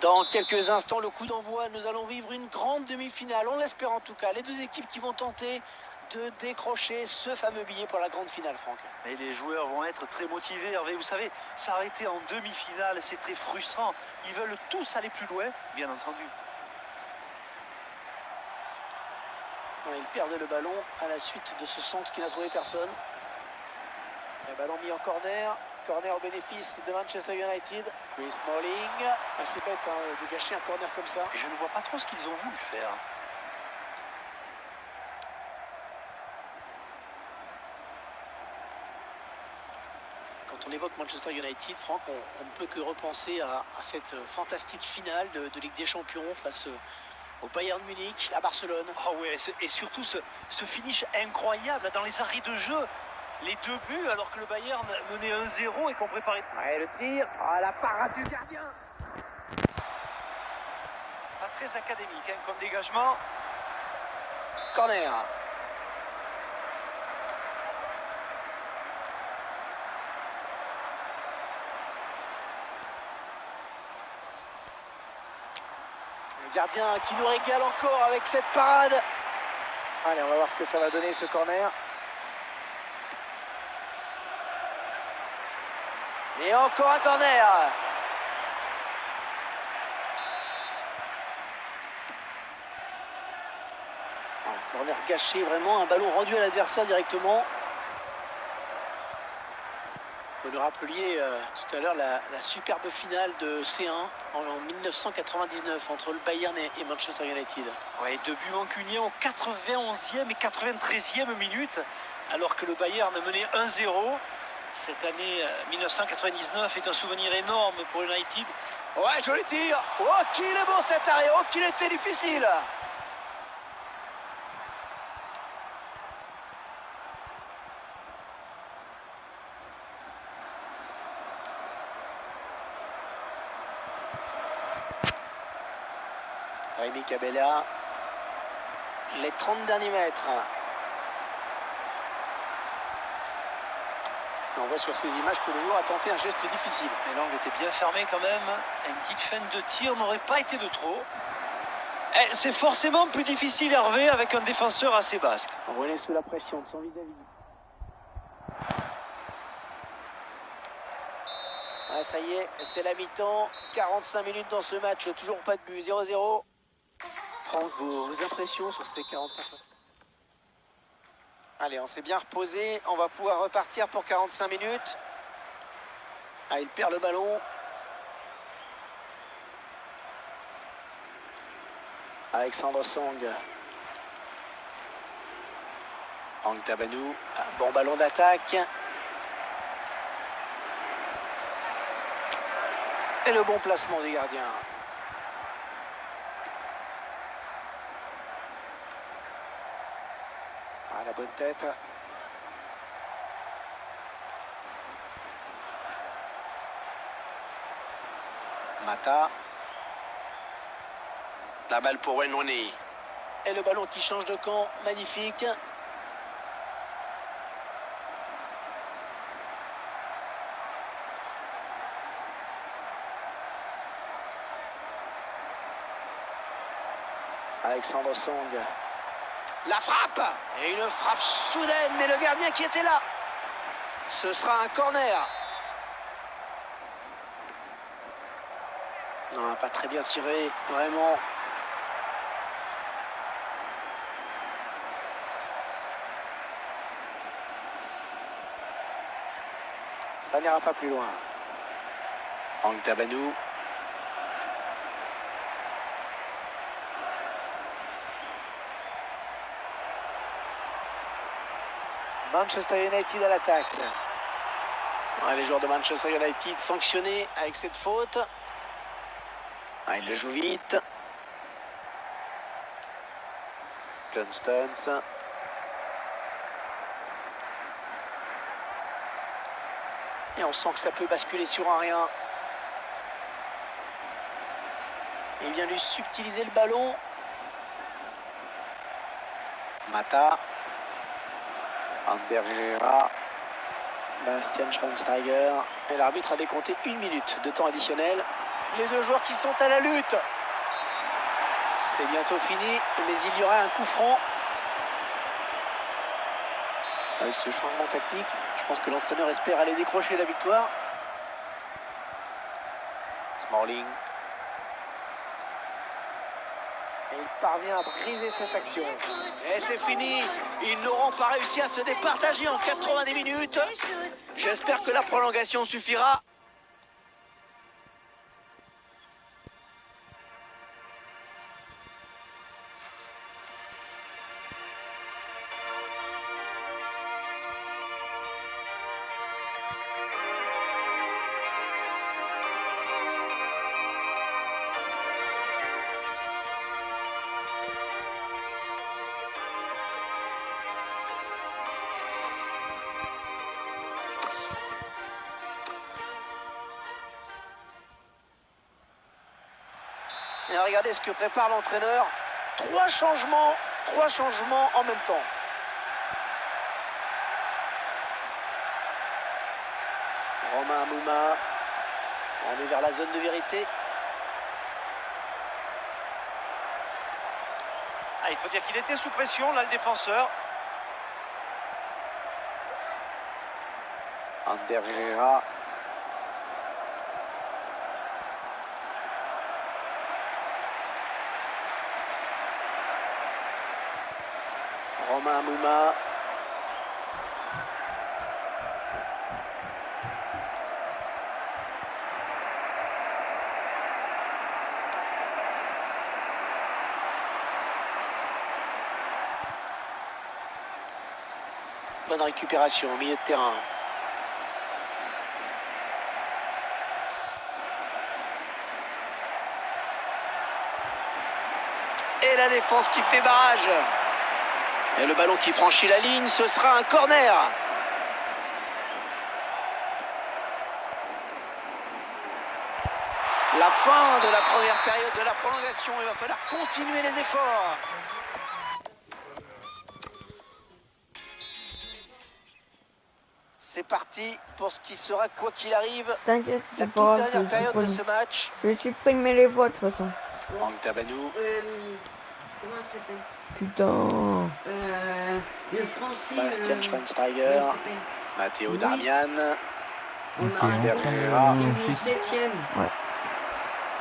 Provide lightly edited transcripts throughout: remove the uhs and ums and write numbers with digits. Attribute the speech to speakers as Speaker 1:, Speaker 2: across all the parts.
Speaker 1: Dans quelques instants, le coup d'envoi, nous allons vivre une grande demi-finale, on l'espère en tout cas. Les deux équipes qui vont tenter de décrocher ce fameux billet pour la grande finale, Franck.
Speaker 2: Et les joueurs vont être très motivés, Hervé. Vous savez, s'arrêter en demi-finale, c'est très frustrant. Ils veulent tous aller plus loin, bien entendu.
Speaker 1: Il perd le ballon à la suite de ce centre qui n'a trouvé personne. Un ballon mis en corner. Corner au bénéfice de Manchester United. Chris Smalling. C'est bête de gâcher un corner comme ça.
Speaker 2: Et je ne vois pas trop ce qu'ils ont voulu faire.
Speaker 1: Quand on évoque Manchester United, Franck, on ne peut que repenser à cette fantastique finale de Ligue des Champions face au Bayern Munich, à Barcelone.
Speaker 2: Ah ouais, et surtout ce finish incroyable dans les arrêts de jeu. Les deux buts alors que le Bayern menait 1-0 et qu'on préparait...
Speaker 1: Ouais, le tir, la parade du gardien.
Speaker 2: Pas très académique comme dégagement.
Speaker 1: Corner. Le gardien qui nous régale encore avec cette parade. Allez, on va voir ce que ça va donner ce corner. Et encore un corner. Un corner gâché, vraiment un ballon rendu à l'adversaire directement. Vous le rappeliez tout à l'heure la superbe finale de C1 en 1999 entre le Bayern et Manchester United.
Speaker 2: Ouais, deux buts mancuniens au 91e et 93e minute alors que le Bayern menait 1-0. Cette année 1999 est un souvenir énorme pour United.
Speaker 1: Ouais, joli tir. Oh, qu'il est beau cet arrêt. Oh, qu'il était difficile. Rémi Cabella. Les 30 derniers mètres. On voit sur ces images que le joueur a tenté un geste difficile.
Speaker 2: Mais l'angle était bien fermé quand même. Une petite feinte de tir n'aurait pas été de trop. C'est forcément plus difficile, Hervé, avec un défenseur assez basque.
Speaker 1: René sous la pression de son vis-à-vis. Ah, ça y est, c'est la mi-temps. 45 minutes dans ce match, toujours pas de but. 0-0. Franck, vos impressions sur ces 45 minutes? Allez, on s'est bien reposé. On va pouvoir repartir pour 45 minutes. Ah, il perd le ballon. Alexandre Song. Hank Tabanou. Un bon ballon d'attaque. Et le bon placement du gardien. Ah, la bonne tête. Mata. La balle pour Wayne Rooney. Et le ballon qui change de camp. Magnifique. Alexandre Song. La frappe. Et une frappe soudaine. Mais le gardien qui était là. Ce sera un corner. Non, pas très bien tiré. Vraiment. Ça n'ira pas plus loin. Hank Tabanou. Manchester United à l'attaque. Ouais, les joueurs de Manchester United sanctionnés avec cette faute. Ah, il le joue vite. John Stones. Et on sent que ça peut basculer sur un rien. Il vient lui subtiliser le ballon. Mata. Ander Herrera. Bastian Schweinsteiger. Et l'arbitre a décompté 1 minute de temps additionnel. Les deux joueurs qui sont à la lutte. C'est bientôt fini, mais il y aura un coup franc. Avec ce changement tactique, je pense que l'entraîneur espère aller décrocher la victoire. Smalling. Et il parvient à briser cette action. Et c'est fini. Ils n'auront pas réussi à se départager en 90 minutes. J'espère que la prolongation suffira. Et regardez ce que prépare l'entraîneur. Trois changements en même temps. Romain Amouma. On est vers la zone de vérité.
Speaker 2: Il faut dire qu'il était sous pression, là, le défenseur.
Speaker 1: Ander Herrera. Romain Amouma. Bonne récupération au milieu de terrain. Et la défense qui fait barrage. Et le ballon qui franchit la ligne, ce sera un corner. La fin de la première période de la prolongation. Il va falloir continuer les efforts. C'est parti pour ce qui sera, quoi qu'il arrive,
Speaker 3: T'inquiète,
Speaker 1: la
Speaker 3: c'est
Speaker 1: toute
Speaker 3: pas grave.
Speaker 1: dernière période de ce match.
Speaker 3: Je vais supprimer les voix de toute façon.
Speaker 1: Franck Tabanou.
Speaker 4: Comment ça s'appelle?
Speaker 3: Putain.
Speaker 4: Le français.
Speaker 1: Bastian Schweinsteiger.
Speaker 4: comment il s'appelle?
Speaker 1: Matteo
Speaker 4: Luis.
Speaker 1: Darmian.
Speaker 4: On a
Speaker 1: Ander Herrera.
Speaker 4: fini 7ème.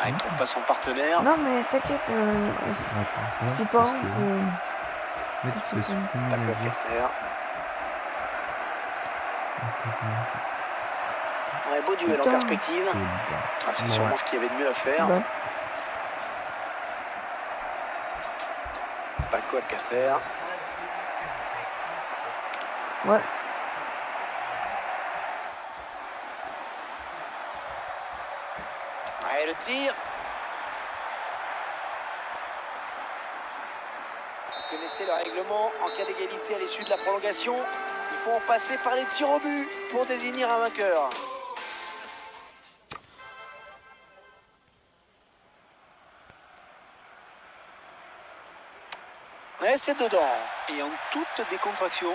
Speaker 1: Ah, il ne trouve pas son partenaire.
Speaker 3: Non mais t'inquiète, ce qui parle
Speaker 5: Mais tu peux supprimer
Speaker 1: Paco
Speaker 5: les voix.
Speaker 1: Alcacer. Ouais, beau duel en
Speaker 3: Putain.
Speaker 1: perspective.
Speaker 5: C'est bon.
Speaker 1: Ah, c'est sûrement ce qu'il y avait de mieux à faire.
Speaker 3: Bah,
Speaker 1: Paco Alcacer.
Speaker 3: ouais.
Speaker 1: Ouais, le tir. Vous connaissez le règlement. En cas d'égalité à l'issue de la prolongation, il faut en passer par les tirs au but pour désigner un vainqueur. Ouais, c'est dedans.
Speaker 2: Et en toute décontraction.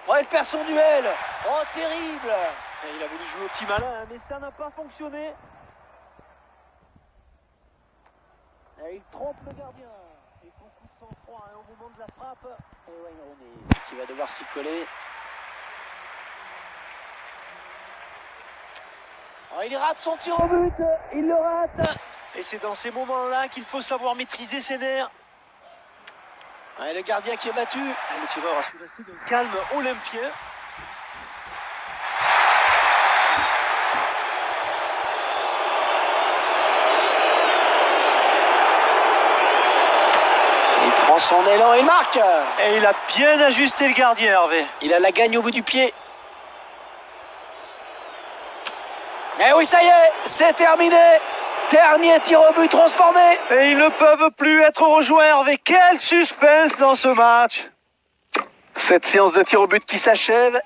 Speaker 1: Ouais, il perd son duel. Oh, terrible.
Speaker 2: Et il a voulu jouer au petit malin, mais ça n'a pas fonctionné.
Speaker 1: Et il trompe le gardien. Et beaucoup de sang-froid au moment de la frappe. Et Wayne Rooney qui va devoir s'y coller. Oh, il rate son tir au but. Il le rate.
Speaker 2: Et c'est dans ces moments-là qu'il faut savoir maîtriser ses nerfs.
Speaker 1: Ouais, le gardien qui est battu.
Speaker 2: Et le tireur a su rester d'un calme olympien.
Speaker 1: Il prend son élan et il marque.
Speaker 2: Et il a bien ajusté le gardien, Hervé.
Speaker 1: Il a la gagne au bout du pied. Et oui, ça y est, c'est terminé. Dernier tir au but transformé.
Speaker 2: Et ils ne peuvent plus être rejoints, Hervé. Quel suspense dans ce match.
Speaker 1: Cette séance de tir au but qui s'achève.